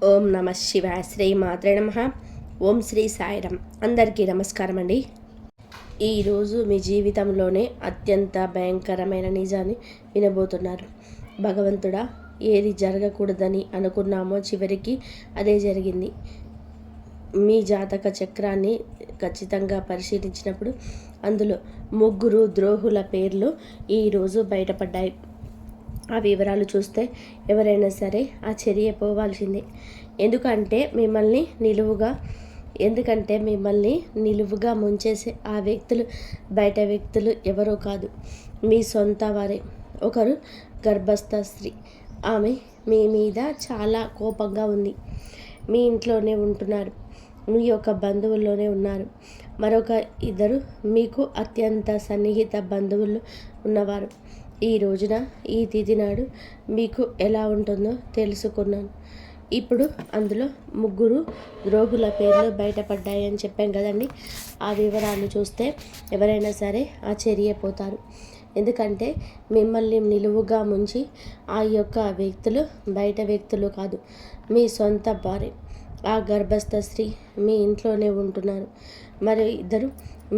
ఓం నమ శివాయ. శ్రీ మాత్రే నమః. ఓం శ్రీ సాయిరామ్. అందరికీ నమస్కారం అండి. ఈరోజు మీ జీవితంలోనే అత్యంత భయంకరమైన నిజాన్ని వినబోతున్నారు. భగవంతుడా, ఏది జరగకూడదని అనుకున్నామో చివరికి అదే జరిగింది. మీ జాతక చక్రాన్ని ఖచ్చితంగా పరిశీలించినప్పుడు అందులో 3 ద్రోహుల పేర్లు ఈరోజు బయటపడ్డాయి. ఆ వివరాలు చూస్తే ఎవరైనా సరే ఆశ్చర్యపోవాల్సిందే. ఎందుకంటే మిమ్మల్ని నిలువుగా ముంచేసే ఆ వ్యక్తులు బయట వ్యక్తులు ఎవరో కాదు, మీ సొంత వారే. ఒకరు గర్భస్థ స్త్రీ. ఆమె మీ మీద చాలా కోపంగా ఉంది. మీ ఇంట్లోనే ఉంటున్నారు, మీ యొక్క బంధువుల్లోనే ఉన్నారు. మరొక 2 మీకు అత్యంత సన్నిహిత బంధువులు ఉన్నవారు. ఈ రోజున, ఈ తిథి నాడు మీకు ఎలా ఉంటుందో తెలుసుకున్నాను. ఇప్పుడు అందులో 3 ద్రోహుల పేర్లు బయటపడ్డాయని చెప్పాం కదండి. ఆ వివరాలు చూస్తే ఎవరైనా సరే ఆశ్చర్యపోతారు. ఎందుకంటే మిమ్మల్ని నిలువుగా ముంచి ఆ యొక్క వ్యక్తులు బయట వ్యక్తులు కాదు, మీ సొంత భార్య. ఆ గర్భస్థ స్త్రీ మీ ఇంట్లోనే ఉంటున్నారు. మరి 2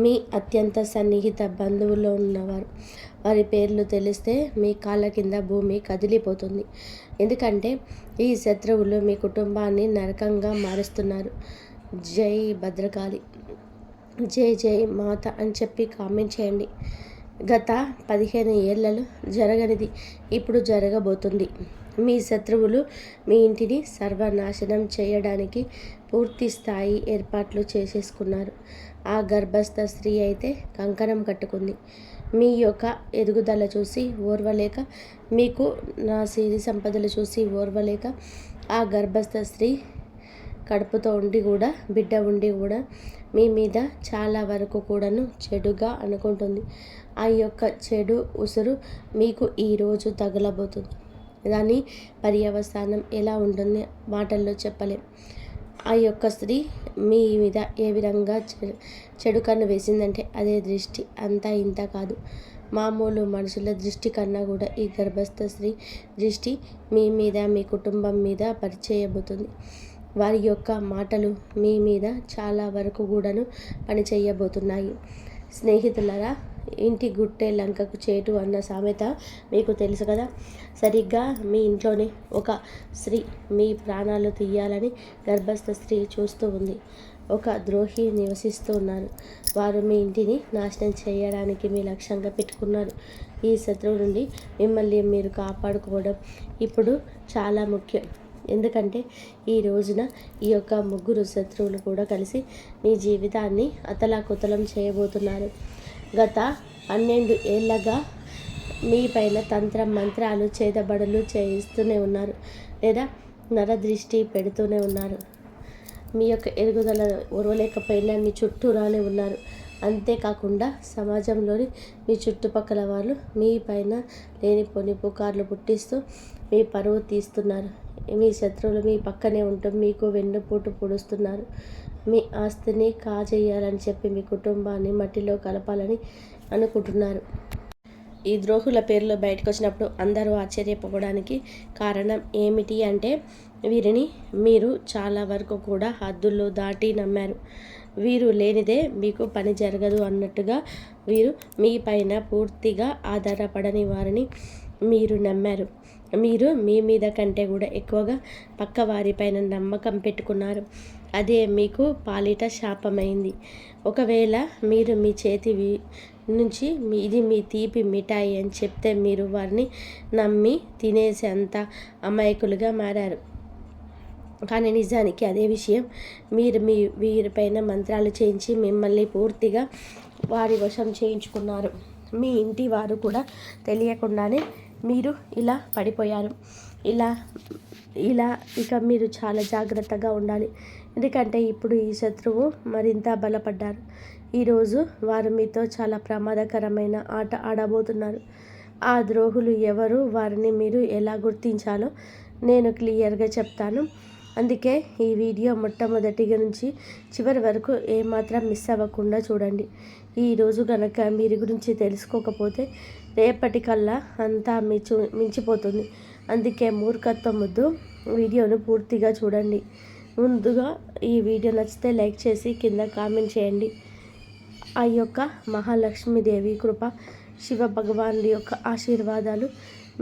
మీ అత్యంత సన్నిహిత బంధువుల్లో ఉన్నవారు. వారి పేర్లు తెలిస్తే మీ కాళ్ళ కింద భూమి కదిలిపోతుంది. ఎందుకంటే ఈ శత్రువులు మీ కుటుంబాన్ని నరకంగా మారుస్తున్నారు. జై భద్రకాళి, జై జై మాత అని చెప్పి కామెంట్ చేయండి. గత 15 ఏళ్లలో జరగనిది ఇప్పుడు జరగబోతుంది. మీ శత్రువులు మీ ఇంటిని సర్వనాశనం చేయడానికి పూర్తి స్థాయి ఏర్పాట్లు చేసేసుకున్నారు. ఆ గర్భస్థ స్త్రీ అయితే కంకణం కట్టుకుంది. మీ యొక్క ఎదుగుదల చూసి ఓర్వలేక, మీకు నా సిరి సంపదలు చూసి ఓర్వలేక, ఆ గర్భస్థ స్త్రీ కడుపుతో ఉండి కూడా, బిడ్డ ఉండి కూడా మీ మీద చాలా వరకు కూడాను చెడుగా అనుకుంటుంది. ఆ యొక్క చెడు ఉసురు మీకు ఈరోజు తగలబోతుంది. దాని పర్యవసానం ఎలా ఉంటుంది మాటల్లో చెప్పలేం. ఆ యొక్క స్త్రీ మీ మీద ఏ విధంగా చెడు కన్ను వేసిందంటే అదే దృష్టి, అంతా ఇంత కాదు. మామూలు మనుషుల దృష్టి కన్నా కూడా ఈ గర్భస్థ స్త్రీ దృష్టి మీ మీద, మీ కుటుంబం మీద పరిచేయబోతుంది. వారి యొక్క మాటలు మీ మీద చాలా వరకు కూడాను పనిచేయబోతున్నాయి. స్నేహితులరా, ఇంటి గుట్టే లంకకు చేటు అన్న సామెత మీకు తెలుసు కదా. సరిగ్గా మీ ఇంట్లోనే ఒక స్త్రీ మీ ప్రాణాలు తీయాలని గర్భస్థ స్త్రీ చూస్తూ ఉంది. ఒక ద్రోహి నివసిస్తూ ఉన్నారు. వారు మీ ఇంటిని నాశనం చేయడానికి మీ లక్ష్యంగా పెట్టుకున్నారు. ఈ శత్రువు నుండి మిమ్మల్ని మీరు కాపాడుకోవడం ఇప్పుడు చాలా ముఖ్యం. ఎందుకంటే ఈ రోజున ఈ యొక్క 3 శత్రువులు కూడా కలిసి మీ జీవితాన్ని అతలాకుతలం చేయబోతున్నారు. గత 12 ఏళ్ళగా మీ పైన తంత్ర మంత్రాలు, చేతబడులు చేయిస్తూనే ఉన్నారు, లేదా నరదృష్టి పెడుతూనే ఉన్నారు. మీ యొక్క ఎదుగుదల ఓర్వలేకపోయినా మీ చుట్టూ రానే ఉన్నారు. అంతేకాకుండా సమాజంలోని మీ చుట్టుపక్కల వాళ్ళు మీ పైన లేనిపోని పుకార్లు పుట్టిస్తూ మీ పరువు తీస్తున్నారు. మీ శత్రువులు మీ పక్కనే ఉంటూ మీకు వెన్నుపోటు పొడుస్తున్నారు. మీ ఆస్తిని కాజేయాలని చెప్పి మీ కుటుంబాన్ని మట్టిలో కలపాలని అనుకుంటున్నారు. ఈ ద్రోహుల పేర్లు బయటకు వచ్చినప్పుడు అందరూ ఆశ్చర్యపోవడానికి కారణం ఏమిటి అంటే, వీరిని మీరు చాలా వరకు కూడా హద్దుల్లో దాటి నమ్మారు. వీరు లేనిదే మీకు పని జరగదు అన్నట్టుగా వీరు మీ పైన పూర్తిగా ఆధారపడని వారిని మీరు నమ్మారు. మీరు మీ మీద కంటే కూడా ఎక్కువగా పక్క వారిపైన నమ్మకం పెట్టుకున్నారు. అదే మీకు పాలిట శాపమైంది. ఒకవేళ మీరు మీ చేతి నుంచి ఇది మీ తీపి మిఠాయి అని చెప్తే మీరు వారిని నమ్మి తినేసేంత అమాయకులుగా మారారు. కానీ నిజానికి అదే విషయం మీరు వీరిపైన మంత్రాలు చేయించి మిమ్మల్ని పూర్తిగా వారి వశం చేయించుకున్నారు. మీ ఇంటి వారు కూడా తెలియకుండానే మీరు ఇలా పడిపోయారు. ఇలా ఇక మీరు చాలా జాగ్రత్తగా ఉండాలి. ఎందుకంటే ఇప్పుడు ఈ శత్రువు మరింత బలపడ్డారు. ఈరోజు వారు మీతో చాలా ప్రమాదకరమైన ఆట ఆడబోతున్నారు. ఆ ద్రోహులు ఎవరు, వారిని మీరు ఎలా గుర్తించాలో నేను క్లియర్గా చెప్తాను. అందుకే ఈ వీడియో మొట్టమొదటిగా నుంచి చివరి వరకు ఏమాత్రం మిస్ అవ్వకుండా చూడండి. ఈరోజు కనుక మీరు గురించి తెలుసుకోకపోతే రేపటికల్లా అంతా మించిపోతుంది. అందుకే మూర్ఖత్వం వద్దు, వీడియోను పూర్తిగా చూడండి. ముందుగా ఈ వీడియో నచ్చితే లైక్ చేసి కింద కామెంట్ చేయండి. ఆ యొక్క మహాలక్ష్మీదేవి కృప, శివ భగవానుడి యొక్క ఆశీర్వాదాలు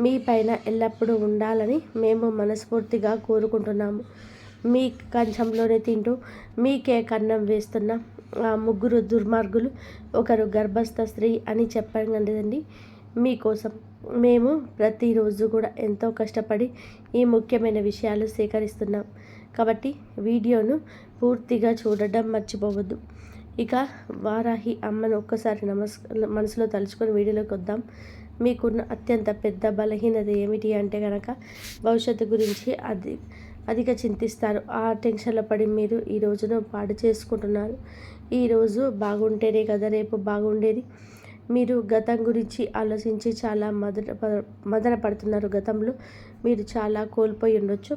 మీ పైన ఎల్లప్పుడూ ఉండాలని మేము మనస్ఫూర్తిగా కోరుకుంటున్నాము. మీ కంచంలోనే తింటూ మీకే కన్నం వేస్తున్న ఆ ముగ్గురు దుర్మార్గులు, ఒకరు గర్భస్థ స్త్రీ అని చెప్పాను కదండి. మీకోసం మేము ప్రతిరోజు కూడా ఎంతో కష్టపడి ఈ ముఖ్యమైన విషయాలు సేకరిస్తున్నాం. కాబట్టి వీడియోను పూర్తిగా చూడడం మర్చిపోవద్దు. ఇక వారాహి అమ్మను ఒక్కసారి మనసులో తలుచుకొని వీడియోలోకి వద్దాం. మీకున్న అత్యంత పెద్ద బలహీనత ఏమిటి అంటే కనుక భవిష్యత్తు గురించి అధిక చింతిస్తారు. ఆ టెన్షన్లో పడి మీరు ఈ రోజును పాడు చేసుకుంటున్నారు. ఈరోజు బాగుంటేనే కదా రేపు బాగుండేది. మీరు గతం గురించి ఆలోచించి చాలా మదన పడుతున్నారు. గతంలో మీరు చాలా కోల్పోయి ఉండొచ్చు.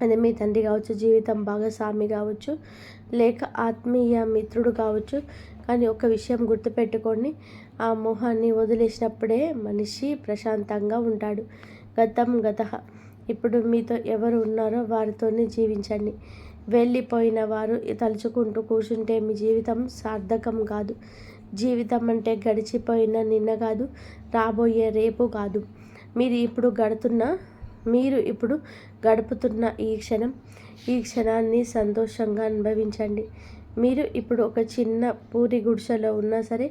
అది మీ తండ్రి కావచ్చు, జీవితం భాగస్వామి కావచ్చు, లేక ఆత్మీయ మిత్రుడు కావచ్చు. కానీ ఒక విషయం గుర్తుపెట్టుకోండి, ఆ మోహాన్ని వదిలేసినప్పుడే మనిషి ప్రశాంతంగా ఉంటాడు. గతం గతః. ఇప్పుడు మీతో ఎవరు ఉన్నారో వారితోనే జీవించండి. వెళ్ళిపోయిన వారు తలుచుకుంటూ కూర్చుంటే మీ జీవితం సార్థకం కాదు. జీవితం అంటే గడిచిపోయిన నిన్న కాదు, రాబోయే రేపు కాదు. మీరు ఇప్పుడు గడుపుతున్న ఈ క్షణాన్ని సంతోషంగా అనుభవించండి. మీరు ఇప్పుడు ఒక చిన్న పూరి గుడిసెలో ఉన్నా సరే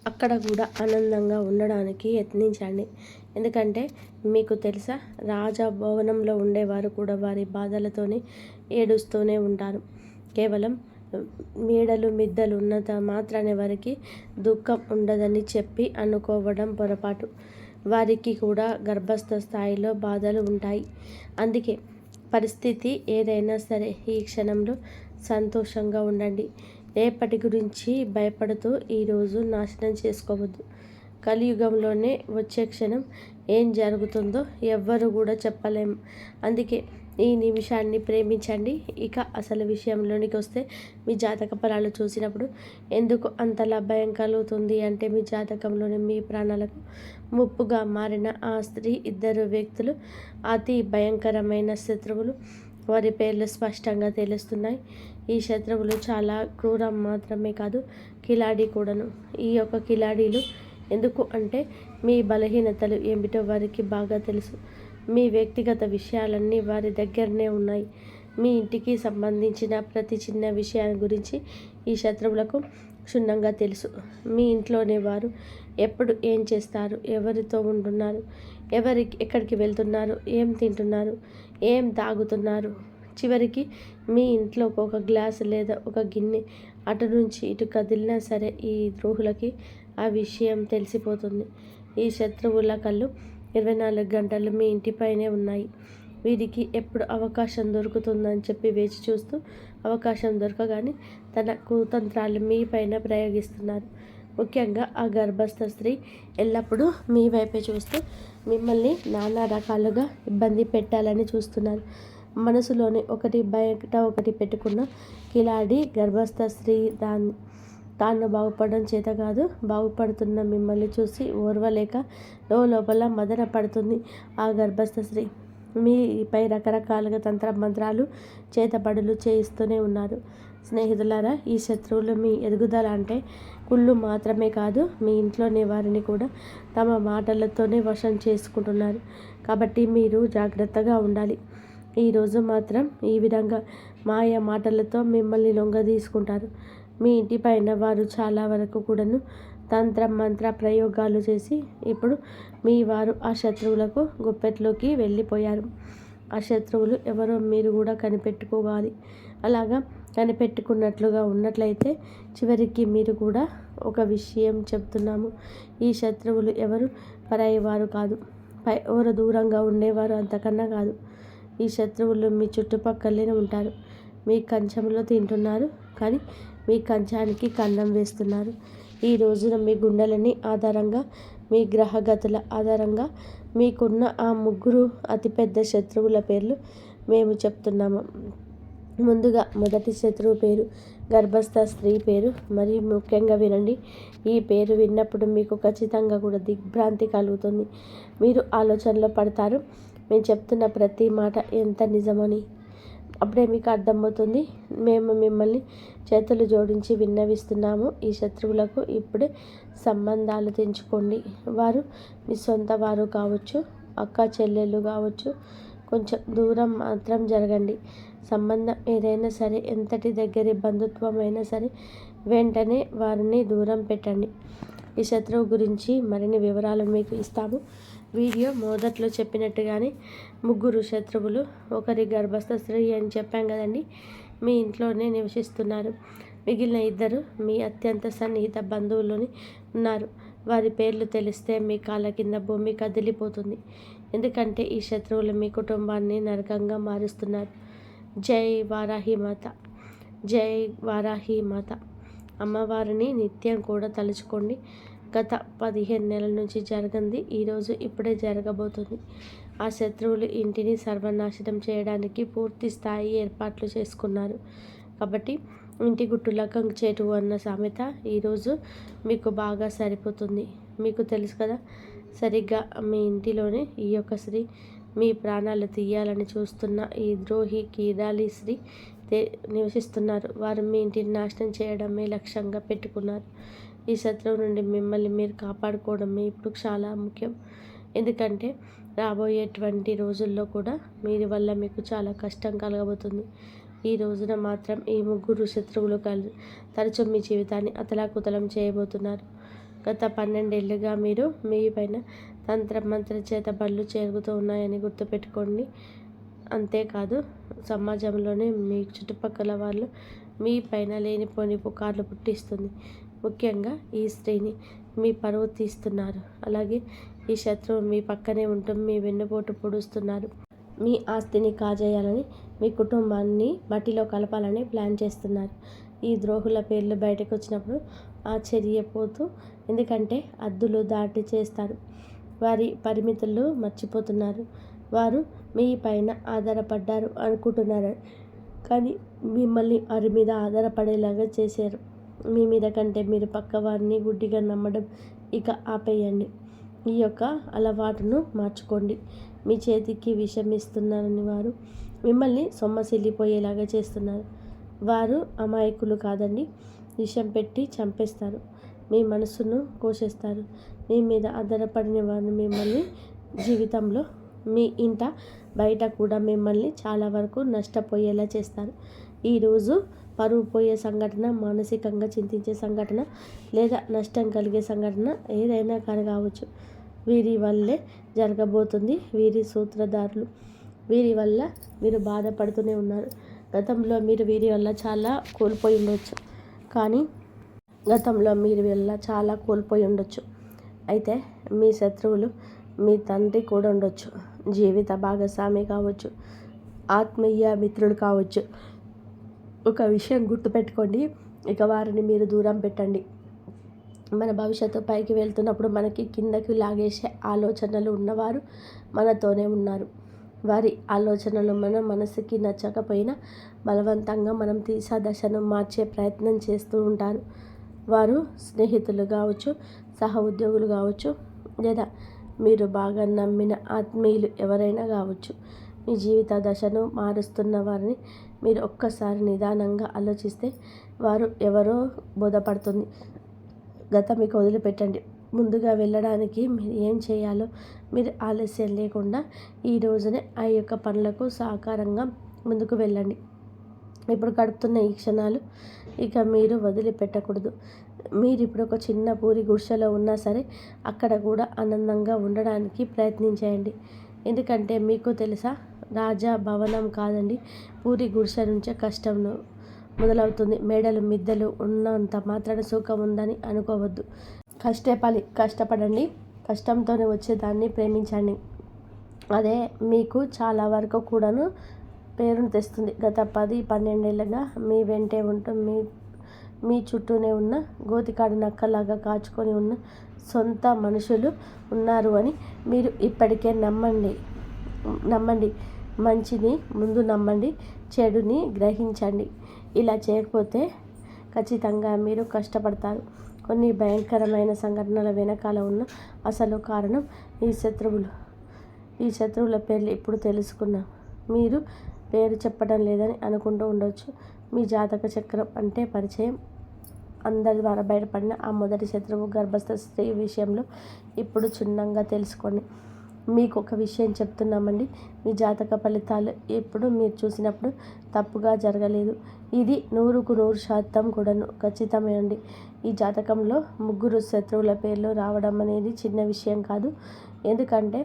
అక్కడ కూడా ఆనందంగా ఉండడానికి యత్నించండి. ఎందుకంటే మీకు తెలుసా, రాజభవనంలో ఉండేవారు కూడా వారి బాధలతోనే ఏడుస్తూనే ఉంటారు. కేవలం మేడలు మిద్దలు ఉన్నంత మాత్రానే వారికి దుఃఖం ఉండదని చెప్పి అనుకోవడం పొరపాటు. వారికి కూడా గర్భస్థ స్థాయిలో బాధలు ఉంటాయి. అందుకే పరిస్థితి ఏదైనా సరే ఈ క్షణంలో సంతోషంగా ఉండండి. రేపటి గురించి భయపడుతూ ఈరోజు నాశనం చేసుకోవద్దు. కలియుగంలోనే వచ్చే క్షణం ఏం జరుగుతుందో ఎవ్వరు కూడా చెప్పలేము. అందుకే ఈ నిమిషాన్ని ప్రేమించండి. ఇక అసలు విషయంలోనికి వస్తే, మీ జాతక ఫలాలు చూసినప్పుడు ఎందుకు అంతలా భయం కలుగుతుంది అంటే, మీ జాతకంలోని మీ ప్రాణాలకు ముప్పుగా మారిన ఆ స్త్రీ, ఇద్దరు వ్యక్తులు అతి భయంకరమైన శత్రువులు. వారి పేర్లు స్పష్టంగా తెలుస్తున్నాయి. ఈ శత్రువులు చాలా క్రూరం మాత్రమే కాదు, కిలాడి కూడాను. ఈ యొక్క కిలాడీలు ఎందుకు అంటే, మీ బలహీనతలు ఏమిటో వారికి బాగా తెలుసు. మీ వ్యక్తిగత విషయాలన్నీ వారి దగ్గరనే ఉన్నాయి. మీ ఇంటికి సంబంధించిన ప్రతి చిన్న విషయాన్ని గురించి ఈ శత్రువులకు క్షుణ్ణంగా తెలుసు. మీ ఇంట్లోనే వారు ఎప్పుడు ఏం చేస్తారు, ఎవరితో ఉంటున్నారు, ఎక్కడికి వెళ్తున్నారు, ఏం తింటున్నారు, ఏం తాగుతున్నారు, చివరికి మీ ఇంట్లో ఒక గ్లాసు లేదా ఒక గిన్నె అటు నుంచి ఇటు కదిలినా సరే ఈ ద్రోహులకి ఆ విషయం తెలిసిపోతుంది. ఈ శత్రువుల కళ్ళు 24 గంటలు మీ ఇంటిపైనే ఉన్నాయి. వీరికి ఎప్పుడు అవకాశం దొరుకుతుందని చెప్పి వేచి చూస్తూ, అవకాశం దొరకగానే తన కుతంత్రాలు మీ పైన ప్రయోగిస్తున్నారు. ముఖ్యంగా ఆ గర్భస్థ స్త్రీ ఎల్లప్పుడూ మీ వైపే చూస్తూ మిమ్మల్ని నానా రకాలుగా ఇబ్బంది పెట్టాలని చూస్తున్నారు. మనసులోని ఒకటి బయట ఒకటి పెట్టుకున్న కిలాడి గర్భస్థ స్త్రీ తాను బాగుపడడం చేత కాదు, బాగుపడుతున్న మిమ్మల్ని చూసి ఓర్వలేక లోపల మదన పడుతుంది ఆ గర్భస్థ స్త్రీ. మీపై రకరకాలుగా మంత్రాలు చేతబడులు చేయిస్తూనే ఉన్నారు. స్నేహితులారా, ఈ శత్రువులు మీ ఎదుగుదల అంటే కుళ్ళు మాత్రమే కాదు, మీ ఇంట్లోని వారిని కూడా తమ మాటలతోనే వశం చేసుకుంటున్నారు. కాబట్టి మీరు జాగ్రత్తగా ఉండాలి. ఈరోజు మాత్రం ఈ విధంగా మాయ మాటలతో మిమ్మల్ని లొంగ తీసుకుంటారు. మీ ఇంటిపైన వారు చాలా వరకు కూడాను తంత్ర మంత్ర ప్రయోగాలు చేసి ఇప్పుడు మీ వారు ఆ శత్రువులకు గుప్పెట్లోకి వెళ్ళిపోయారు. ఆ శత్రువులు ఎవరో మీరు కూడా కనిపెట్టుకోవాలి. అలాగా కనిపెట్టుకున్నట్లుగా ఉన్నట్లయితే చివరికి మీరు కూడా ఒక విషయం చెప్తున్నాము. ఈ శత్రువులు ఎవరు పరాయి వారు కాదు, ఎవరు దూరంగా ఉండేవారు అంతకన్నా కాదు. ఈ శత్రువులు మీ చుట్టుపక్కలనే ఉంటారు. మీ కంచంలో తింటున్నారు, కానీ మీ కంచానికి కన్నం వేస్తున్నారు. ఈ రోజున మీ గుండెలని ఆధారంగా, మీ గ్రహగతుల ఆధారంగా మీకున్న ఆ ముగ్గురు అతిపెద్ద శత్రువుల పేర్లు మేము చెప్తున్నాము. ముందుగా మొదటి శత్రువు పేరు గర్భస్థ స్త్రీ పేరు. మరి ముఖ్యంగా వినండి. ఈ పేరు విన్నప్పుడు మీకు ఖచ్చితంగా కూడా దిగ్భ్రాంతి కలుగుతుంది. మీరు ఆలోచనలో పడతారు. మేము చెప్తున్న ప్రతి మాట ఎంత నిజమని. అప్పుడే మీకు అర్థమవుతుంది. మేము మిమ్మల్ని చేతులు జోడించి విన్నవిస్తున్నాము. ఈ శత్రువులకు ఇప్పుడే సంబంధాలు తెంచుకోండి. వారు మీ సొంత వారు కావచ్చు, అక్క చెల్లెళ్ళు కావచ్చు. కొంచెం దూరం మాత్రం జరగండి. సంబంధం ఏదైనా సరే, ఎంతటి దగ్గరి బంధుత్వం అయినా సరే, వెంటనే వారిని దూరం పెట్టండి. ఈ శత్రువు గురించి మరిన్ని వివరాలు మీకు ఇస్తాము. వీడియో మొదట్లో చెప్పినట్టుగానే 3 శత్రువులు, ఒకరి గర్భస్థ స్త్రీ అని చెప్పాం కదండి. మీ ఇంట్లోనే నివసిస్తున్నారు. మిగిలిన 2 మీ అత్యంత సన్నిహిత బంధువులని ఉన్నారు. వారి పేర్లు తెలిస్తే మీ కాళ్ళ కింద భూమి కదిలిపోతుంది. ఎందుకంటే ఈ శత్రువులు మీ కుటుంబాన్ని నరకంగా మారుస్తున్నారు. జై వారాహిమాత, జై వారాహిమాత. అమ్మవారిని నిత్యం కూడా తలుచుకోండి. గత 15 నెలల నుంచి జరగంది ఈరోజు ఇప్పుడే జరగబోతుంది. ఆ శత్రువులు ఇంటిని సర్వనాశనం చేయడానికి పూర్తి స్థాయి ఏర్పాట్లు చేసుకున్నారు. కాబట్టి ఇంటి గుట్టుల కంచేటు అన్న సామెత ఈరోజు మీకు బాగా సరిపోతుంది. మీకు తెలుసు కదా, సరిగ్గా మీ ఇంటిలోనే ఈ యొక్క స్త్రీ మీ ప్రాణాలు తీయాలని చూస్తున్న ఈ ద్రోహి కీడాలి స్త్రీ నివసిస్తున్నారు. వారు మీ ఇంటిని నాశనం చేయడమే లక్ష్యంగా పెట్టుకున్నారు. ఈ శత్రువు నుండి మిమ్మల్ని మీరు కాపాడుకోవడమే ఇప్పుడు చాలా ముఖ్యం. ఎందుకంటే రాబోయేటువంటి రోజుల్లో కూడా వీరి వల్ల మీకు చాలా కష్టం కలగబోతుంది. ఈ రోజున మాత్రం ఈ 3 శత్రువులు తరచూ మీ జీవితాన్ని అతలాకుతలం చేయబోతున్నారు. గత 12 ఏళ్ళుగా మీరు మీ పైన మంత్ర చేతబడులు జరుగుతూ ఉన్నాయని గుర్తుపెట్టుకోండి. అంతేకాదు, సమాజంలోనే మీ చుట్టుపక్కల వాళ్ళు మీ పైన లేనిపోని పుకార్లు పుట్టిస్తుంది. ముఖ్యంగా ఈ స్త్రీని మీ పరువు తీస్తున్నారు. అలాగే ఈ శత్రువు మీ పక్కనే ఉంటూ మీ వెన్నుపోటు పొడుస్తున్నారు. మీ ఆస్తిని కాజేయాలని, మీ కుటుంబాన్ని మట్టిలో కలపాలని ప్లాన్ చేస్తున్నారు. ఈ ద్రోహుల పేర్లు బయటకు వచ్చినప్పుడు ఆశ్చర్యపోతూ, ఎందుకంటే హద్దులు దాటి చేస్తారు. వారి పరిమితులు మర్చిపోతున్నారు. వారు మీ పైన ఆధారపడ్డారు అనుకుంటున్నారు, కానీ మిమ్మల్ని వారి మీద ఆధారపడేలాగా చేశారు. మీ మీద కంటే మీరు పక్క వారిని గుడ్డిగా నమ్మడం ఇక ఆపేయండి. ఈ యొక్క అలవాటును మార్చుకోండి. మీ చేతికి విషం ఇస్తున్నారని వారు మిమ్మల్ని సొమ్మసిల్లిపోయేలాగా చేస్తున్నారు. వారు అమాయకులు కాదండి. విషం పెట్టి చంపేస్తారు. మీ మనసును కోసేస్తారు. మీ మీద ఆధారపడిన వారు మిమ్మల్ని జీవితంలో, మీ ఇంట బయట కూడా మిమ్మల్ని చాలా వరకు నష్టపోయేలా చేస్తారు. ఈరోజు పరువు పోయే సంఘటన, మానసికంగా చింతించే సంఘటన, లేదా నష్టం కలిగే సంఘటన ఏదైనా కావచ్చు. వీరి వల్లే జరగబోతుంది. వీరి సూత్రధారులు. వీరి వల్ల మీరు బాధపడుతూనే ఉన్నారు. గతంలో మీరు వీరి వల్ల చాలా కోల్పోయి ఉండొచ్చు. అయితే మీ శత్రువులు మీ తండ్రి కూడా ఉండొచ్చు, జీవిత భాగస్వామి కావచ్చు, ఆత్మీయ మిత్రుడు కావచ్చు. ఒక విషయం గుర్తుపెట్టుకోండి, ఇక వారిని మీరు దూరం పెట్టండి. మన భవిష్యత్తు పైకి వెళ్తున్నప్పుడు మనకి కిందకి లాగేసే ఆలోచనలు ఉన్నవారు మనతోనే ఉన్నారు. వారి ఆలోచనలు మన మనసుకి నచ్చకపోయినా బలవంతంగా మనం తీసా దశను మార్చే ప్రయత్నం చేస్తూ ఉంటారు. వారు స్నేహితులు కావచ్చు, సహ ఉద్యోగులు కావచ్చు, లేదా మీరు బాగా నమ్మిన ఆత్మీయులు ఎవరైనా కావచ్చు. మీ జీవిత దశను మారుస్తున్న వారిని మీరు ఒక్కసారి నిదానంగా ఆలోచిస్తే వారు ఎవరో బోధపడుతుంది. గతానికి వదిలిపెట్టండి. ముందుగా వెళ్ళడానికి మీరు ఏం చేయాలో మీరు ఆలస్యం లేకుండా ఈ రోజునే ఆ యొక్క పనులకు సహకారంగా ముందుకు వెళ్ళండి. ఇప్పుడు గడుపుతున్న ఈ క్షణాలు ఇక మీరు వదిలిపెట్టకూడదు. మీరు ఇప్పుడు ఒక చిన్న పూరి గుడిసెలో ఉన్నా సరే అక్కడ కూడా ఆనందంగా ఉండడానికి ప్రయత్నించేయండి. ఎందుకంటే మీకు తెలుసా, రాజా భవనం కాదండి, పూరి గుడిసె నుంచే కష్టం మొదలవుతుంది. మేడలు మిద్దెలు ఉన్నంత మాత్రాన సుఖం ఉందని అనుకోవద్దు. కష్టపడండి. కష్టంతోనే వచ్చేదాన్ని ప్రేమించండి. అదే మీకు చాలా వరకు కూడాను పేరును తెస్తుంది. గత 10-12 ఏళ్ళుగా మీ వెంటే ఉంటూ మీ చుట్టూనే ఉన్న గోతికాడి నక్కలాగా కాచుకొని ఉన్న సొంత మనుషులు ఉన్నారు అని మీరు ఇప్పటికే నమ్మండి. మంచిని ముందు నమ్మండి, చెడుని గ్రహించండి. ఇలా చేయకపోతే ఖచ్చితంగా మీరు కష్టపడతారు. కొన్ని భయంకరమైన సంఘటనల వెనకాల ఉన్న అసలు కారణం ఈ శత్రువులు. ఈ శత్రువుల పేర్లు ఇప్పుడు తెలుసుకున్నాం. మీరు పేరు చెప్పడం లేదని అనుకుంటూ ఉండొచ్చు. మీ జాతక చక్రం అంటే పరిచయం అందరి ద్వారా బయటపడిన ఆ మొదటి శత్రువు గర్భస్థ స్త్రీ విషయంలో ఇప్పుడు క్షుణ్ణంగా తెలుసుకోండి. మీకు ఒక విషయం చెప్తున్నామండి. మీ జాతక ఫలితాలు ఎప్పుడు మీరు చూసినప్పుడు తప్పుగా జరగలేదు. ఇది 100% కూడాను ఖచ్చితమేనండి. ఈ జాతకంలో 3 శత్రువుల పేర్లు రావడం అనేది చిన్న విషయం కాదు. ఎందుకంటే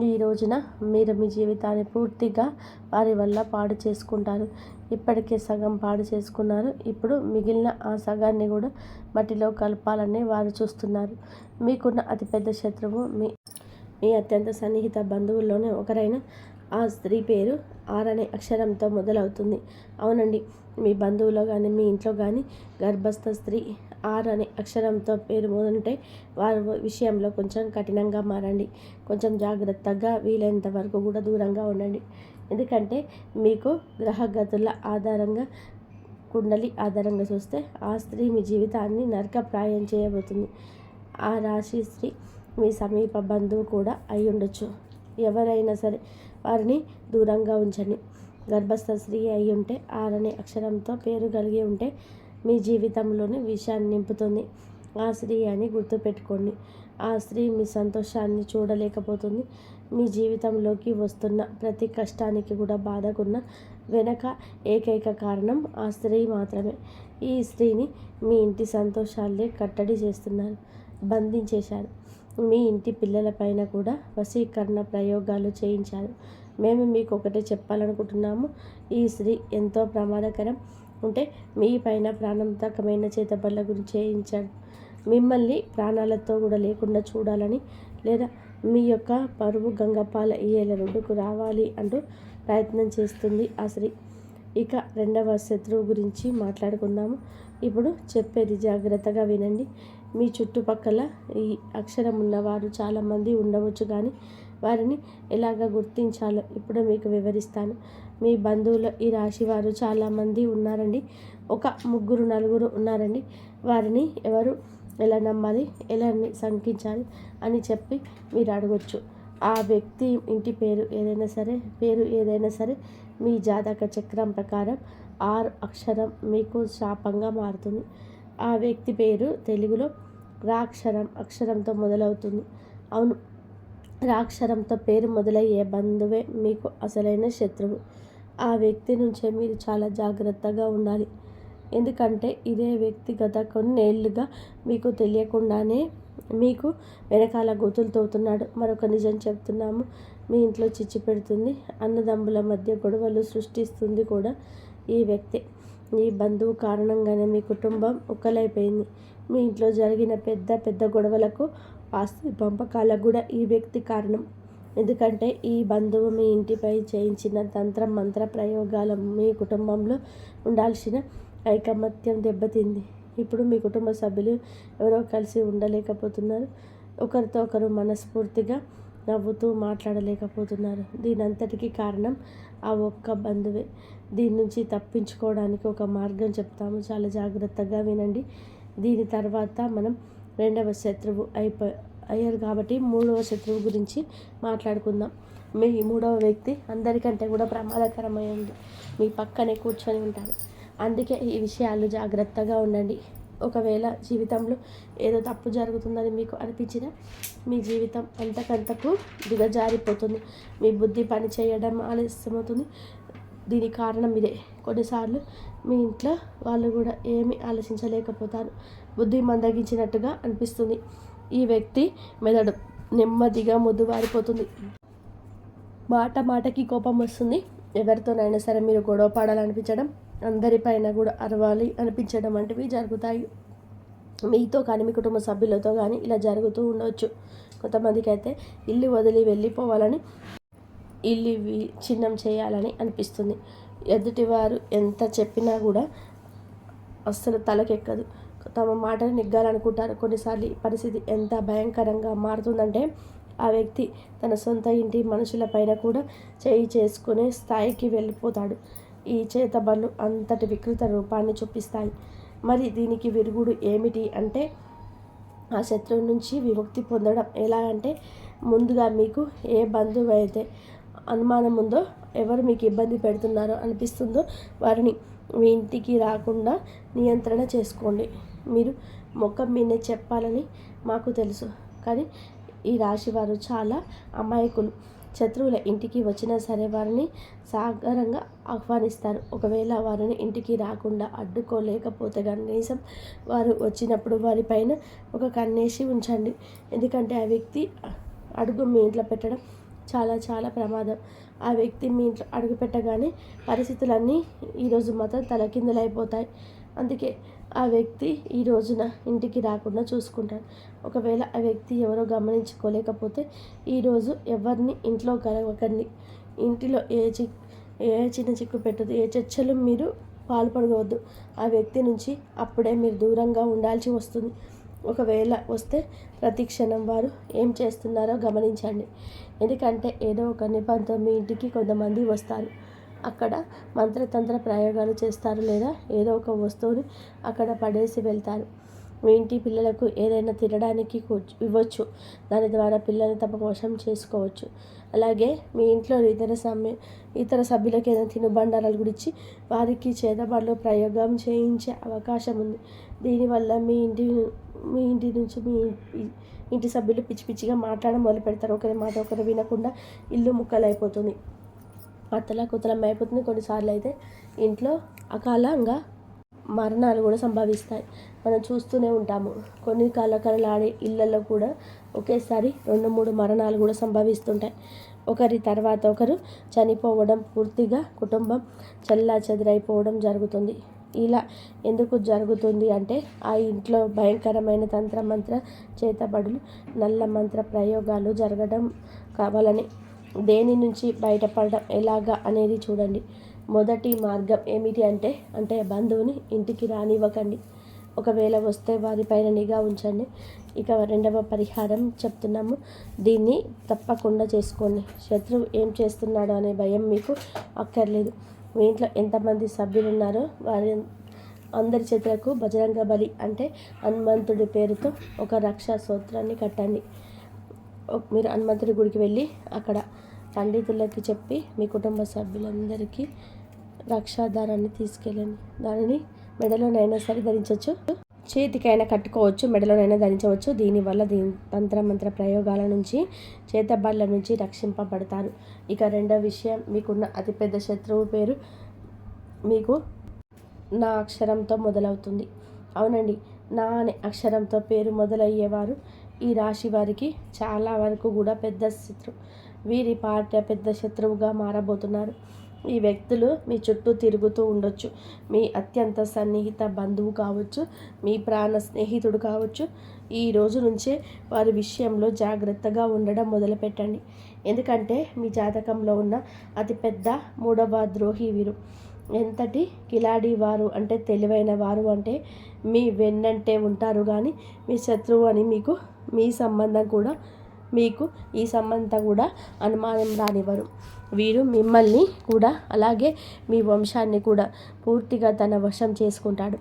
ఈ రోజున మీరు మీ జీవితాన్ని పూర్తిగా వారి వల్ల పాడు చేసుకుంటారు. ఇప్పటికే సగం పాడు చేసుకున్నారు. ఇప్పుడు మిగిలిన ఆ సగాన్ని కూడా మట్టిలో కలపాలని వారు చూస్తున్నారు. మీకున్న అతిపెద్ద శత్రువు మీ అత్యంత సన్నిహిత బంధువుల్లోనే ఒకరైన ఆ స్త్రీ పేరు ఆర్ అనే అక్షరంతో మొదలవుతుంది. అవునండి, మీ బంధువులో కానీ మీ ఇంట్లో కానీ గర్భస్థ స్త్రీ ఆర్ అనే అక్షరంతో పేరు మొదలుంటే వారి విషయంలో కొంచెం కఠినంగా మారండి. కొంచెం జాగ్రత్తగా, వీలైనంత వరకు కూడా దూరంగా ఉండండి. ఎందుకంటే మీకు గ్రహగతుల ఆధారంగా, కుండలి ఆధారంగా చూస్తే ఆ స్త్రీ మీ జీవితాన్ని నరకప్రాయం చేయబోతుంది. ఆ రాశి స్త్రీ మీ సమీప బంధువు కూడా అయి ఉండొచ్చు. ఎవరైనా సరే వారిని దూరంగా ఉంచండి. గర్భస్థ స్త్రీ అయి ఉంటే ఆర్ అనే అక్షరంతో పేరు కలిగి ఉంటే మీ జీవితంలోని విషయాన్ని నింపుతుంది. ఆ స్త్రీ అని గుర్తుపెట్టుకోండి. ఆ స్త్రీ మీ సంతోషాన్ని చూడలేకపోతుంది. మీ జీవితంలోకి వస్తున్న ప్రతి కష్టానికి కూడా బాధకున్న వెనక ఏకైక కారణం ఆ స్త్రీ మాత్రమే. ఈ స్త్రీని మీ ఇంటి సంతోషాలే కట్టడి చేస్తున్నారు, బంధించేశారు. మీ ఇంటి పిల్లలపైన కూడా వశీకరణ ప్రయోగాలు చేయించారు. మేము మీకు ఒకటే చెప్పాలనుకుంటున్నాము. ఈ స్త్రీ ఎంతో ప్రమాదకరం. ఉంటే మీ పైన ప్రాణాంతకమైన చేతబడుల గురించి చేయించాడు. మిమ్మల్ని ప్రాణాలతో కూడా లేకుండా చూడాలని, లేదా మీ యొక్క పరువు గంగపాల ఈయల రోడ్డుకు రావాలి అంటూ ప్రయత్నం చేస్తుంది ఆ స్త్రీ. ఇక రెండవ శత్రువు గురించి మాట్లాడుకుందాము. ఇప్పుడు చెప్పేది జాగ్రత్తగా వినండి. మీ చుట్టుపక్కల ఈ అక్షరం ఉన్నవారు చాలామంది ఉండవచ్చు, కానీ వారిని ఎలాగ గుర్తించాలో ఇప్పుడు మీకు వివరిస్తాను. మీ బంధువులు ఈ రాశి వారు చాలామంది ఉన్నారండి. ఒక 3-4 ఉన్నారండి. వారిని ఎవరు ఎలా నమ్మాలి, ఎలా శంకించాలి అని చెప్పి మీరు అడగొచ్చు. ఆ వ్యక్తి ఇంటి పేరు ఏదైనా సరే మీ జాతక చక్రం ప్రకారం ఆర్ అక్షరం మీకు శాపంగా మారుతుంది. ఆ వ్యక్తి పేరు తెలుగులో అక్షరంతో మొదలవుతుంది. అవును, అక్షరంతో పేరు మొదలయ్యే బంధువే మీకు అసలైన శత్రువు. ఆ వ్యక్తి నుంచే మీరు చాలా జాగ్రత్తగా ఉండాలి. ఎందుకంటే ఇదే వ్యక్తి గత కొన్నేళ్లుగా మీకు తెలియకుండానే మీకు వెనకాల గోతులు తవ్వుతున్నాడు. మరొక నిజం చెప్తున్నాము, మీ ఇంట్లో చిచ్చు పెడుతుంది, అన్నదమ్ముల మధ్య గొడవలు సృష్టిస్తుంది కూడా ఈ వ్యక్తి. ఈ బంధువు కారణంగానే మీ కుటుంబం ఉక్కలైపోయింది. మీ ఇంట్లో జరిగిన పెద్ద గొడవలకు, ఆస్తి పంపకాలకు కూడా ఈ వ్యక్తి కారణం. ఎందుకంటే ఈ బంధువు మీ ఇంటిపై చేయించిన తంత్ర మంత్ర ప్రయోగాల మీ కుటుంబంలో ఉండాల్సిన ఐకమత్యం దెబ్బతింది. ఇప్పుడు మీ కుటుంబ సభ్యులు ఎవరో కలిసి ఉండలేకపోతున్నారు. ఒకరితో ఒకరు మనస్ఫూర్తిగా నవ్వుతూ మాట్లాడలేకపోతున్నారు. దీనంతటికీ కారణం ఆ ఒక్క బంధువే. దీని నుంచి తప్పించుకోవడానికి ఒక మార్గం చెప్తాము, చాలా జాగ్రత్తగా వినండి. దీని తర్వాత మనం రెండవ శత్రువు అయ్యారు కాబట్టి మూడవ శత్రువు గురించి మాట్లాడుకుందాం. మీ మూడవ వ్యక్తి అందరికంటే కూడా ప్రమాదకరమైంది. మీ పక్కనే కూర్చొని ఉంటారు. అందుకే ఈ విషయాలు జాగ్రత్తగా ఉండండి. ఒకవేళ జీవితంలో ఏదో తప్పు జరుగుతుందని మీకు అనిపించినా మీ జీవితం అంతకంతకు దిగజారిపోతుంది. మీ బుద్ధి పని చేయడం ఆలస్యమవుతుంది. దీనికి కారణం ఇదే. కొన్నిసార్లు మీ ఇంట్లో వాళ్ళు కూడా ఏమీ ఆలోచించలేకపోతారు. బుద్ధి మందగించినట్టుగా అనిపిస్తుంది. ఈ వ్యక్తి మెదడు నెమ్మదిగా మొద్దుబారిపోతుంది. మాటకి కోపం వస్తుంది. ఎవరితోనైనా సరే మీరు గొడవ పడాలనిపించడం, అందరిపైన కూడా అరవాలి అనిపించడం వంటివి జరుగుతాయి. మీతో కానీ మీ కుటుంబ సభ్యులతో కానీ ఇలా జరుగుతూ ఉండవచ్చు. కొంతమందికి అయితే ఇల్లు వదిలి వెళ్ళిపోవాలని, ఇల్లు చిన్నం చేయాలని అనిపిస్తుంది. ఎదుటివారు ఎంత చెప్పినా కూడా అస్సలు తలకెక్కదు. తమ మాటను నెగ్గాలనుకుంటారు. కొన్నిసార్లు ఈ పరిస్థితి ఎంత భయంకరంగా మారుతుందంటే ఆ వ్యక్తి తన సొంత ఇంటి మనుషులపైన కూడా చేయి చేసుకునే స్థాయికి వెళ్ళిపోతాడు. ఈ చేతబడులు అంతటి వికృత రూపాన్ని చూపిస్తాయి. మరి దీనికి విరుగుడు ఏమిటి అంటే ఆ శత్రువు నుంచి విముక్తి పొందడం ఎలా అంటే, ముందుగా మీకు ఏ బంధువు అయితే అనుమానం ఉందో, ఎవరు మీకు ఇబ్బంది పెడుతున్నారో అనిపిస్తుందో వారిని మీ ఇంటికి రాకుండా నియంత్రణ చేసుకోండి. మీరు ముఖం మీదే చెప్పాలని మాకు తెలుసు, కానీ ఈ రాశి వారు చాలా అమాయకులు. శత్రువుల ఇంటికి వచ్చినా సరే వారిని సాగరంగా ఆహ్వానిస్తారు. ఒకవేళ వారిని ఇంటికి రాకుండా అడ్డుకోలేకపోతే కనీసం వారు వచ్చినప్పుడు వారిపైన ఒక కన్నేసి ఉంచండి. ఎందుకంటే ఆ వ్యక్తి అడుగు మీ ఇంట్లో పెట్టడం చాలా చాలా ప్రమాదం. ఆ వ్యక్తి మీ ఇంట్లో అడుగు పెట్టగానే పరిస్థితులన్నీ ఈరోజు మాత్రం తలకిందులైపోతాయి. అందుకే ఆ వ్యక్తి ఈ రోజున ఇంటికి రాకుండా చూసుకుంటాడు. ఒకవేళ ఆ వ్యక్తి ఎవరో గమనించుకోలేకపోతే ఈరోజు ఎవరిని ఇంట్లో కలవకండి. ఇంటిలో ఏ చిన్న చిక్కు పెట్టదు, ఏ చర్చలు మీరు పాల్పడవద్దు. ఆ వ్యక్తి నుంచి అప్పుడే మీరు దూరంగా ఉండాల్సి వస్తుంది. ఒకవేళ వస్తే ప్రతి క్షణం వారు ఏం చేస్తున్నారో గమనించండి. ఎందుకంటే ఏదో ఒక నిబంధన మీ ఇంటికి కొంతమంది వస్తారు. అక్కడ మంత్రతంత్ర ప్రయోగాలు చేస్తారు, లేదా ఏదో ఒక వస్తువుని అక్కడ పడేసి వెళ్తారు. మీ ఇంటి పిల్లలకు ఏదైనా తినడానికి ఇవ్వచ్చు. దాని ద్వారా పిల్లల్ని తమ వశం చేసుకోవచ్చు. అలాగే మీ ఇంట్లో ఇతర సభ్యులకు ఏదైనా తినుబండారాలు గురించి వారికి చేతబడిలో ప్రయోగం చేయించే అవకాశం ఉంది. దీనివల్ల మీ ఇంటి నుంచి మీ ఇంటి సభ్యులు పిచ్చి పిచ్చిగా మాట్లాడడం మొదలు పెడతారు. ఒకరి మాట ఒకరు వినకుండా ఇల్లు ముక్కలైపోతుంది, అతలాకుతలం అయిపోతుంది. కొన్నిసార్లు అయితే ఇంట్లో అకాలంగా మరణాలు కూడా సంభవిస్తాయి. మనం చూస్తూనే ఉంటాము. కొన్ని కలకలలాడే ఇళ్లలో కూడా ఒకేసారి 2-3 మరణాలు కూడా సంభవిస్తుంటాయి. ఒకరి తర్వాత ఒకరు చనిపోవడం, పూర్తిగా కుటుంబం చెల్లాచెదరైపోవడం జరుగుతుంది. ఇలా ఎందుకు జరుగుతుంది అంటే, ఆ ఇంట్లో భయంకరమైన తంత్రమంత్ర చేతబడులు, నల్ల మంత్ర ప్రయోగాలు జరగడం కావాలని. దేని నుంచి బయటపడడం ఎలాగా అనేది చూడండి. మొదటి మార్గం ఏమిటి అంటే బంధువుని ఇంటికి రానివ్వకండి. ఒకవేళ వస్తే వారిపైన నిఘా ఉంచండి. ఇక రెండవ పరిహారం చెప్తున్నాము, దీన్ని తప్పకుండా చేసుకోండి. శత్రువు ఏం చేస్తున్నాడో అనే భయం మీకు అక్కర్లేదు. మీ ఇంట్లో ఎంతమంది సభ్యులు ఉన్నారో వారి అందరి చేతులకు బజరంగ బలి అంటే హనుమంతుడి పేరుతో ఒక రక్షా స్తోత్రాన్ని కట్టండి. మీరు హనుమంతుడి గుడికి వెళ్ళి అక్కడ పండితులకి చెప్పి మీ కుటుంబ సభ్యులందరికీ రక్షాధారాన్ని తీసుకెళ్ళండి. దానిని మెడలోనైనా సరే ధరించవచ్చు, చేతికైనా కట్టుకోవచ్చు, మెడలోనైనా ధరించవచ్చు. దీనివల్ల తంత్రమంత్ర ప్రయోగాల నుంచి, చేతబళ్ళ నుంచి రక్షింపబడతారు. ఇక రెండో విషయం, మీకున్న అతిపెద్ద శత్రువు పేరు మీకు నా అక్షరంతో మొదలవుతుంది. అవునండి, నా అనే అక్షరంతో పేరు మొదలయ్యేవారు ఈ రాశి వారికి చాలా వరకు కూడా పెద్ద శత్రువు. వీరి పార్టీ పెద్ద శత్రువుగా మారబోతున్నారు. ఈ వ్యక్తులు మీ చుట్టూ తిరుగుతూ ఉండొచ్చు. మీ అత్యంత సన్నిహిత బంధువు కావచ్చు, మీ ప్రాణ స్నేహితుడు కావచ్చు. ఈ రోజు నుంచే వారి విషయంలో జాగ్రత్తగా ఉండడం మొదలుపెట్టండి. ఎందుకంటే మీ జాతకంలో ఉన్న అతిపెద్ద 3వ ద్రోహి వీరు. ఎంతటి కిలాడి వారు అంటే, తెలివైన వారు అంటే, మీ వెన్నంటే ఉంటారు కానీ మీ శత్రువు అని మీ సంబంధం కూడా మీకు ఈ సంబంధం కూడా అనుమానం రానివ్వరు. వీరు మిమ్మల్ని కూడా అలాగే మీ వంశాన్ని కూడా పూర్తిగా తన వశం చేసుకుంటాడు.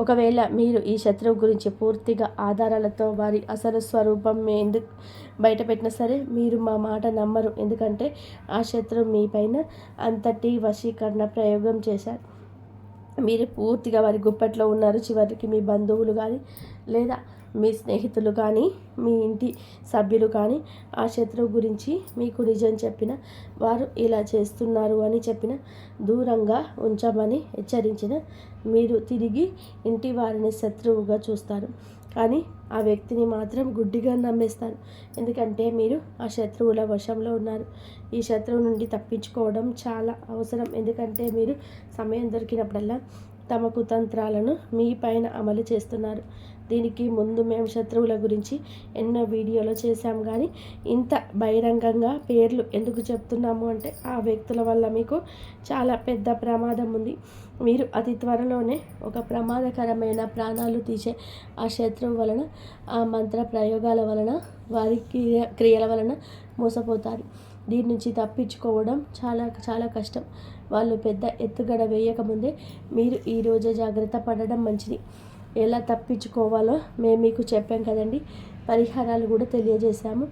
ఒకవేళ మీరు ఈ శత్రువు గురించి పూర్తిగా ఆధారాలతో వారి అసలు స్వరూపం ఎందుకు బయటపెట్టినా సరే మీరు మా మాట నమ్మరు. ఎందుకంటే ఆ శత్రువు మీ పైన అంతటి వశీకరణ ప్రయోగం చేశారు. మీరు పూర్తిగా వారి గుప్పట్లో ఉన్నారు. చివరికి మీ బంధువులు కానీ, లేదా మీ స్నేహితులు కానీ, మీ ఇంటి సభ్యులు కానీ ఆ శత్రువు గురించి మీకు నిజం చెప్పిన, వారు ఇలా చేస్తున్నారు అని చెప్పిన, దూరంగా ఉంచమని హెచ్చరించిన, మీరు తిరిగి ఇంటి వారిని శత్రువుగా చూస్తారు. కానీ ఆ వ్యక్తిని మాత్రం గుడ్డిగా నమ్మేస్తారు. ఎందుకంటే మీరు ఆ శత్రువుల వశంలో ఉన్నారు. ఈ శత్రువు నుండి తప్పించుకోవడం చాలా అవసరం. ఎందుకంటే మీరు సమయం దొరికినప్పుడల్లా తమ కుతంత్రాలను మీ పైన అమలు చేస్తున్నారు. దీనికి ముందు మేము శత్రువుల గురించి ఎన్నో వీడియోలు చేశాం, కానీ ఇంత బహిరంగంగా పేర్లు ఎందుకు చెప్తున్నాము అంటే, ఆ వ్యక్తుల వల్ల మీకు చాలా పెద్ద ప్రమాదం ఉంది. మీరు అతి త్వరలోనే ఒక ప్రమాదకరమైన ప్రాణాలు తీసే ఆ శత్రువు వలన, ఆ మంత్ర ప్రయోగాల వలన, వారి క్రియల వలన మోసపోతారు. దీని నుంచి తప్పించుకోవడం చాలా చాలా కష్టం. వాళ్ళు పెద్ద ఎత్తుగడ వేయకముందే మీరు ఈరోజే జాగ్రత్త పడడం మంచిది. ఎలా తప్పించుకోవాలో మేము మీకు చెప్పాం కదండి. పరిహారాలు కూడా తెలియజేశాము.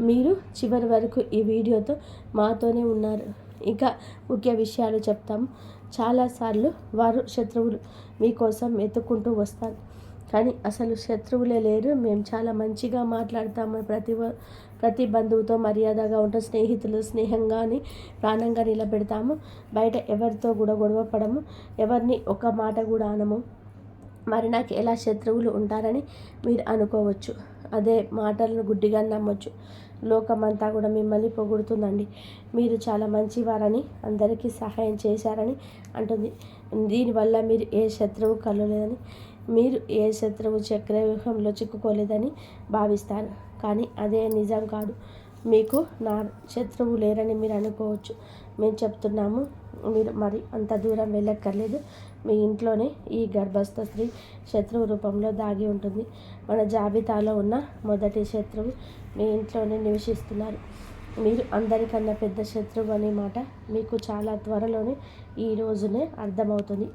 మీరు చివరి వరకు ఈ వీడియోతో మాతోనే ఉన్నారు. ఇంకా ముఖ్య విషయాలు చెప్తాము. చాలాసార్లు వారు శత్రువులు మీకోసం వెతుక్కుంటూ వస్తారు, కానీ అసలు శత్రువులే లేరు. మేము చాలా మంచిగా మాట్లాడతాము, ప్రతి బంధువుతో మర్యాదగా ఉంటాం, స్నేహితులు స్నేహంగాని ప్రాణంగా నిలబెడతాము. బయట ఎవరితో కూడా గొడవ పడము, ఎవరిని ఒక మాట కూడా అనము. మరి నాకు ఎలా శత్రువులు ఉంటారని మీరు అనుకోవచ్చు. అదే మాటలను గుడ్డిగా నమ్మొచ్చు. లోకమంతా కూడా మిమ్మల్ని పొగుడుతుందండి. మీరు చాలా మంచివారని, అందరికీ సహాయం చేశారని అంటుంది. దీనివల్ల మీరు ఏ శత్రువు కలలేదని, మీరు ఏ శత్రువు చక్రవ్యూహంలో చిక్కుకోలేదని భావిస్తారు. కానీ అదే నిజం కాదు. మీకు నా శత్రువు లేరని మీరు అనుకోవచ్చు. మేము చెప్తున్నాము, మీరు మరి అంత దూరం వెళ్ళక్కర్లేదు. మీ ఇంట్లోనే ఈ గర్భస్థ స్త్రీ శత్రువు రూపంలో దాగి ఉంటుంది. మన జాబితాలో ఉన్న మొదటి శత్రువు మీ ఇంట్లోనే నివసిస్తున్నారు. మీరు అందరికన్నా పెద్ద శత్రువు అనే మాట మీకు చాలా త్వరలోనే ఈ రోజునే అర్థమవుతుంది.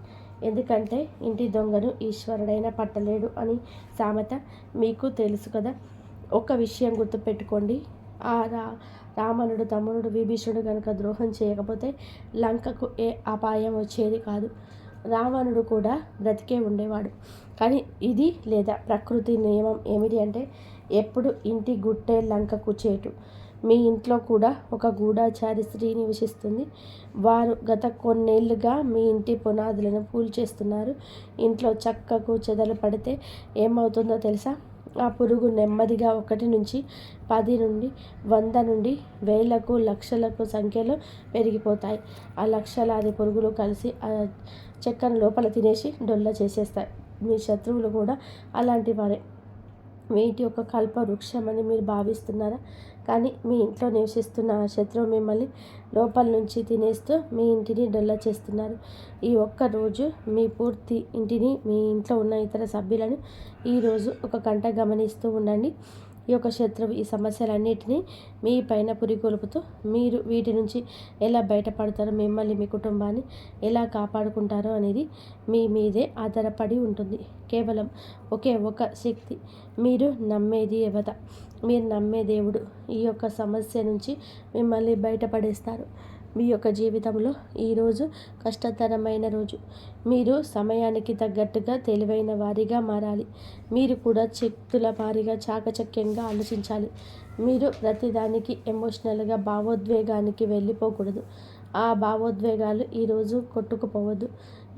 ఎందుకంటే ఇంటి దొంగను ఈశ్వరుడైనా పట్టలేడు అని సామెత మీకు తెలుసు కదా. ఒక విషయం గుర్తుపెట్టుకోండి. ఆ రావణుడు తమ్ముడు విభీషణుడు కనుక ద్రోహం చేయకపోతే లంకకు ఏ అపాయం వచ్చేది కాదు. రావణుడు కూడా బ్రతికే ఉండేవాడు. కానీ ఇది లేదా ప్రకృతి నియమం ఏమిటి అంటే, ఎప్పుడు ఇంటి గుట్టే లంకకు చేటు. మీ ఇంట్లో కూడా ఒక గూఢచారి స్త్రీ నివసిస్తుంది. వారు గత కొన్నేళ్లుగా మీ ఇంటి పునాదులను చేస్తున్నారు. ఇంట్లో చక్కకు చెదలు పడితే ఏమవుతుందో తెలుసా? ఆ పురుగు నెమ్మదిగా 1 నుంచి 10 నుండి 100 నుండి వేలకు లక్షలకు సంఖ్యలో పెరిగిపోతాయి. ఆ లక్షలాది పురుగులు కలిసి ఆ చెక్కను లోపల తినేసి డొల్ల చేసేస్తాయి. మీ శత్రువులు కూడా అలాంటి వారే. మీ ఇంటి యొక్క కల్ప వృక్షమని మీరు భావిస్తున్నారా? కానీ మీ ఇంట్లో నివసిస్తున్న శత్రువు మిమ్మల్ని లోపల నుంచి తినేస్తూ మీ ఇంటిని డొల్ల చేస్తున్నారు. ఈ ఒక్క రోజు మీ పూర్తి ఇంటిని, మీ ఇంట్లో ఉన్న ఇతర సభ్యులను ఈరోజు ఒక గంట గమనిస్తూ ఉండండి. ఈ యొక్క శత్రువు ఈ సమస్యలన్నిటినీ మీ పైన పురికొల్పుతూ మీరు వీటి నుంచి ఎలా బయటపడతారో, మిమ్మల్ని మీ కుటుంబాన్ని ఎలా కాపాడుకుంటారో అనేది మీ మీదే ఆధారపడి ఉంటుంది. కేవలం ఒకే ఒక శక్తి, మీరు నమ్మేది దేవత, మీరు నమ్మే దేవుడు ఈ యొక్క సమస్య నుంచి మిమ్మల్ని బయటపడేస్తారు. మీ యొక్క జీవితంలో ఈరోజు కష్టతరమైన రోజు. మీరు సమయానికి తగ్గట్టుగా తెలివైన వారిగా మారాలి. మీరు కూడా శక్తుల వారిగా చాకచక్యంగా ఆలోచించాలి. మీరు ప్రతిదానికి ఎమోషనల్గా భావోద్వేగానికి వెళ్ళిపోకూడదు. ఆ భావోద్వేగాలు ఈరోజు కొట్టుకుపోవద్దు.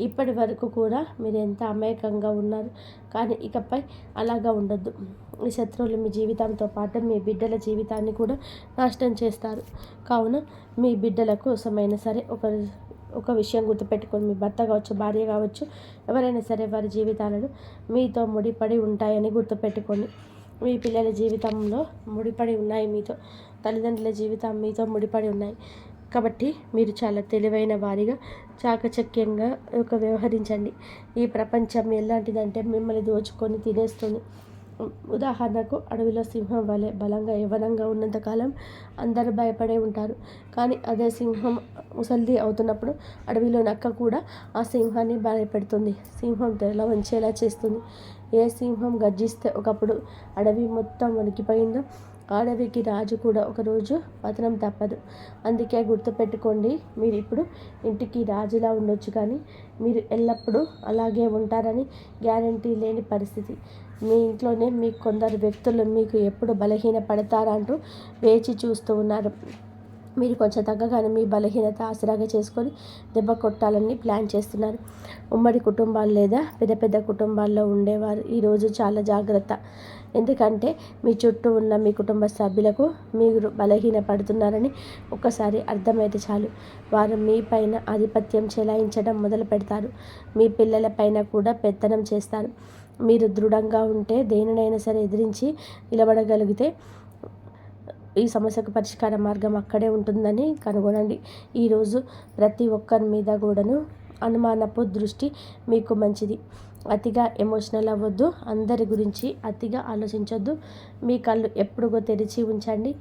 ఇప్పటి వరకు కూడా మీరు ఎంత అమాయకంగా ఉన్నారు, కానీ ఇకపై అలాగా ఉండొద్దు. ఈ శత్రువులు మీ జీవితంతో పాటు మీ బిడ్డల జీవితాన్ని కూడా నాశనం చేస్తారు. కావున మీ బిడ్డల కోసమైనా సరే ఒక విషయం గుర్తుపెట్టుకొని, మీ భర్త కావచ్చు, భార్య కావచ్చు, ఎవరైనా సరే వారి జీవితాలను మీతో ముడిపడి ఉంటాయని గుర్తుపెట్టుకోండి. మీ పిల్లల జీవితంలో ముడిపడి ఉన్నాయి మీతో, తల్లిదండ్రుల జీవితం మీతో ముడిపడి ఉన్నాయి. కాబట్టి మీరు చాలా తెలివైన వారిగా చాకచక్యంగా వ్యవహరించండి. ఈ ప్రపంచం ఎలాంటిదంటే మిమ్మల్ని దోచుకొని తినేస్తుంది. ఉదాహరణకు, అడవిలో సింహం వలె బలంగా యవ్వనంగా ఉన్నంతకాలం అందరూ భయపడే ఉంటారు. కానీ అదే సింహం ముసలిది అవుతున్నప్పుడు అడవిలో నక్క కూడా ఆ సింహాన్ని భయపెడుతుంది, సింహం తల వంచేలా చేస్తుంది. ఏ సింహం గర్జిస్తే ఒకప్పుడు అడవి మొత్తం వణికిపోయిందో, అడవికి రాజు కూడా ఒకరోజు పతనం తప్పదు. అందుకే గుర్తుపెట్టుకోండి, మీరు ఇప్పుడు ఇంటికి రాజులా ఉండొచ్చు, కానీ మీరు ఎల్లప్పుడూ అలాగే ఉంటారని గ్యారంటీ లేని పరిస్థితి. మీ ఇంట్లోనే మీకు కొందరు వ్యక్తులు మీకు ఎప్పుడు బలహీన పడతారా అంటూ వేచి చూస్తూ ఉన్నారు. మీరు కొంచెం తగ్గగానే మీ బలహీనత ఆసరాగా చేసుకొని దెబ్బ కొట్టాలని ప్లాన్ చేస్తున్నారు. ఉమ్మడి కుటుంబాలు లేదా పెద్ద పెద్ద కుటుంబాల్లో ఉండేవారు ఈరోజు చాలా జాగ్రత్త. ఎందుకంటే మీ చుట్టూ ఉన్న మీ కుటుంబ సభ్యులకు మీరు బలహీన పడుతున్నారని ఒక్కసారి అర్థమైతే చాలు, వారు మీ పైన ఆధిపత్యం చెలాయించడం మొదలు పెడతారు. మీ పిల్లల పైన కూడా పెత్తనం చేస్తారు. మీరు దృఢంగా ఉంటే, దేనినైనా సరే ఎదిరించి నిలబడగలిగితే ఈ సమస్యకు పరిష్కార మార్గం అక్కడే ఉంటుందని కనుగొనండి. ఈరోజు ప్రతి ఒక్కరి మీద కూడాను అనుమానపు దృష్టి మీకు మంచిది. అతిగా ఎమోషనల్ అవ్వద్దు. అందరి గురించి అతిగా ఆలోచించొద్దు. మీ కళ్ళు ఎప్పుడుగో తెరిచి ఉంచండి.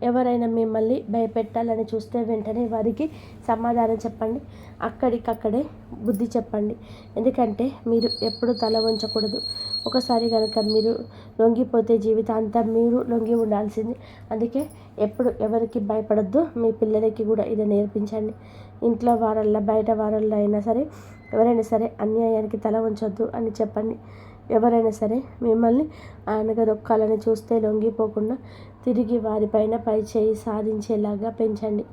ఎవరైనా మిమ్మల్ని భయపెట్టాలని చూస్తే వెంటనే వారికి సమాధానం చెప్పండి. అక్కడికక్కడే బుద్ధి చెప్పండి. ఎందుకంటే మీరు ఎప్పుడు తల వంచకూడదు. ఒకసారి కనుక మీరు లొంగిపోతే జీవితాంతం మీరు లొంగి ఉండాల్సింది. అందుకే ఎప్పుడు ఎవరికి భయపడొద్దు. మీ పిల్లలకి కూడా ఇది నేర్పించండి. ఇంట్లో వారల్లో బయట వారల్లో అయినా సరే ఎవరైనా సరే అన్యాయానికి తల వంచొద్దు అని చెప్పండి. ఎవరైనా సరే మిమ్మల్ని అనగదొక్కాలని చూస్తే లొంగిపోకుండా తిరిగి వారిపైన పై చేయి సాధించేలాగా పెంచండి.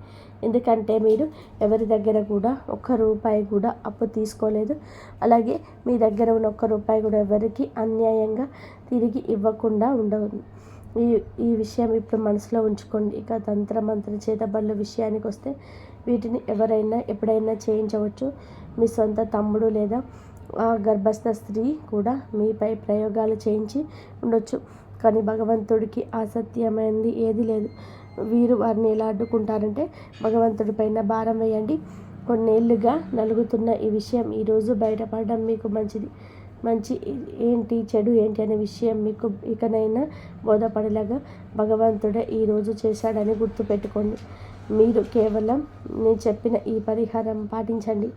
ఎందుకంటే మీరు ఎవరి దగ్గర కూడా ఒక్క రూపాయి కూడా అప్పు తీసుకోలేదు. అలాగే మీ దగ్గర ఉన్న ఒక్క రూపాయి కూడా ఎవరికి అన్యాయంగా తిరిగి ఇవ్వకుండా ఉండదు. ఈ విషయం ఇప్పుడు మనసులో ఉంచుకోండి. ఇక తంత్ర మంత్ర చేతబడుల విషయానికి వస్తే వీటిని ఎవరైనా ఎప్పుడైనా చేయించవచ్చు. మీ సొంత తమ్ముడు లేదా ఆ గర్భస్థ స్త్రీ కూడా మీపై ప్రయోగాలు చేయించి ఉండొచ్చు. కానీ భగవంతుడికి అసత్యమైనది ఏది లేదు. వీరు వారిని ఎలా అడ్డుకుంటారంటే భగవంతుడి పైన భారం వేయండి. కొన్నేళ్లుగా నలుగుతున్న ఈ విషయం ఈరోజు బయటపడడం మీకు మంచిది. మంచి ఏంటి చెడు ఏంటి అనే విషయం మీకు ఇకనైనా బోధపడేలాగా భగవంతుడే ఈరోజు చేశాడని గుర్తుపెట్టుకోండి. మీరు కేవలం నేను చెప్పిన ఈ పరిహారం పాటించండి.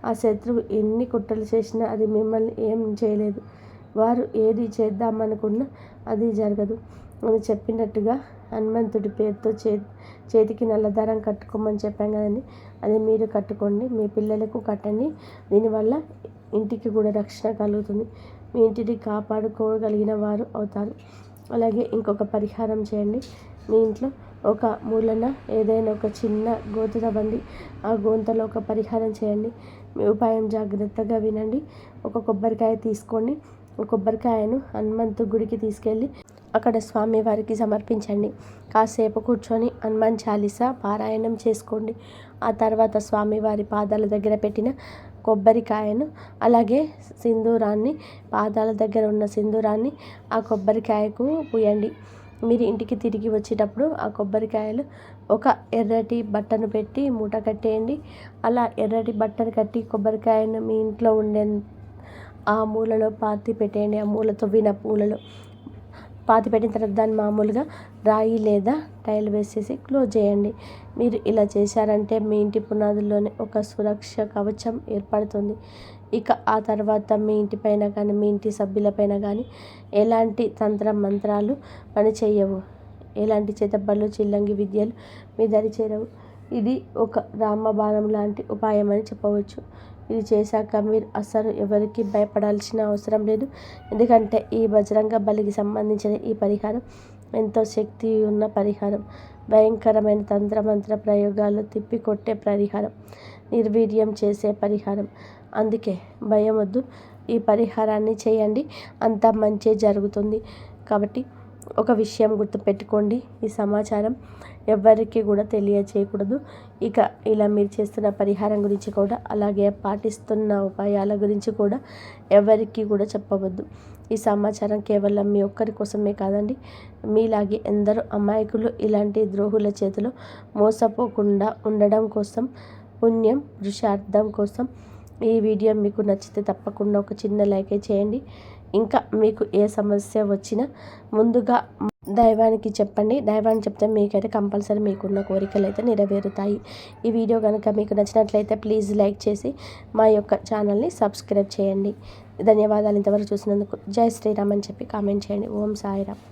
ఆ శత్రువు ఎన్ని కుట్రలు చేసినా అది మిమ్మల్ని ఏం చేయలేదు. వారు ఏది చేద్దామనుకున్నా అది జరగదు అని చెప్పినట్టుగా హనుమంతుడి పేరుతో చేతికి నల్లదారం కట్టుకోమని చెప్పాం కదండి. అది మీరు కట్టుకోండి. మీ పిల్లలకు కట్టండి. దీనివల్ల ఇంటికి కూడా రక్షణ కలుగుతుంది. మీ ఇంటిని కాపాడుకోగలిగిన వారు అవుతారు. అలాగే ఇంకొక పరిహారం చేయండి. మీ ఇంట్లో ఒక మూలన ఏదైనా ఒక చిన్న గోత తవ్వండి. ఆ గోంతలో ఒక పరిహారం చేయండి. మీ ఉపాయం జాగ్రత్తగా వినండి. ఒక కొబ్బరికాయ తీసుకోండి. ఒక కొబ్బరికాయను హనుమంతు గుడికి తీసుకెళ్ళి అక్కడ స్వామివారికి సమర్పించండి. కాసేపు కూర్చొని హనుమాన్ చాలీసా పారాయణం చేసుకోండి. ఆ తర్వాత స్వామివారి పాదాల దగ్గర పెట్టిన కొబ్బరికాయను అలాగే సింధూరాన్ని పాదాల దగ్గర ఉన్న సింధూరాన్ని ఆ కొబ్బరికాయకు పూయండి. మీరు ఇంటికి తిరిగి వచ్చేటప్పుడు ఆ కొబ్బరికాయలు ఒక ఎర్రటి బట్టను పెట్టి మూట కట్టేయండి. అలా ఎర్రటి బట్టను కట్టి కొబ్బరికాయను మీ ఇంట్లో ఉండే ఆ మూలలో పాతి పెట్టేయండి. ఆ మూల తవ్విన పూలలో పాతి పెట్టిన తర్వాత దాన్ని మామూలుగా రాయి లేదా టైల్ వేసేసి క్లోజ్ చేయండి. మీరు ఇలా చేశారంటే మీ ఇంటి పునాదుల్లోనే ఒక సురక్ష కవచం ఏర్పడుతుంది. ఇక ఆ తర్వాత మీ ఇంటిపైన కానీ మీ ఇంటి సభ్యులపైన కానీ ఎలాంటి తంత్ర మంత్రాలు పని చేయవు. ఎలాంటి చేతబడులు చిల్లంగి విద్యలు మీ దరి చేరవు. ఇది ఒక రామబాణం లాంటి ఉపాయం అని చెప్పవచ్చు. ఇది చేశాక మీరు అసలు ఎవరికి భయపడాల్సిన అవసరం లేదు. ఎందుకంటే ఈ బజరంగ బలికి సంబంధించిన ఈ పరిహారం ఎంతో శక్తి ఉన్న పరిహారం. భయంకరమైన తంత్రమంత్ర ప్రయోగాలు తిప్పికొట్టే పరిహారం. నిర్వీర్యం చేసే పరిహారం. అందుకే భయం వద్దు. ఈ పరిహారాన్ని చేయండి. అంతా మంచి జరుగుతుంది. కాబట్టి ఒక విషయం గుర్తుపెట్టుకోండి. ఈ సమాచారం ఎవ్వరికి కూడా తెలియచేయకూడదు. ఇక ఇలా మీరు చేస్తున్న పరిహారం గురించి కూడా అలాగే పాటిస్తున్న ఉపాయాల గురించి కూడా ఎవరికి కూడా చెప్పవద్దు. ఈ సమాచారం కేవలం మీ ఒక్కరి కోసమే కాదండి. మీలాగే ఎందరో అమాయకులు ఇలాంటి ద్రోహుల చేతిలో మోసపోకుండా ఉండడం కోసం, పుణ్యం పురుషార్థం కోసం. ఈ వీడియో మీకు నచ్చితే తప్పకుండా ఒక చిన్న లైక్ చేయండి. ఇంకా మీకు ఏ సమస్య వచ్చినా ముందుగా దైవానికి చెప్పండి. దైవానికి చెప్తే మీకైతే కంపల్సరీ మీకున్న కోరికలు అయితే నెరవేరుతాయి. ఈ వీడియో కనుక మీకు నచ్చినట్లయితే ప్లీజ్ లైక్ చేసి మా యొక్క ఛానల్ని సబ్స్క్రైబ్ చేయండి. ధన్యవాదాలు ఇంతవరకు చూసినందుకు. జై శ్రీరామ్ అని చెప్పి కామెంట్ చేయండి. ఓం సాయిరామ్.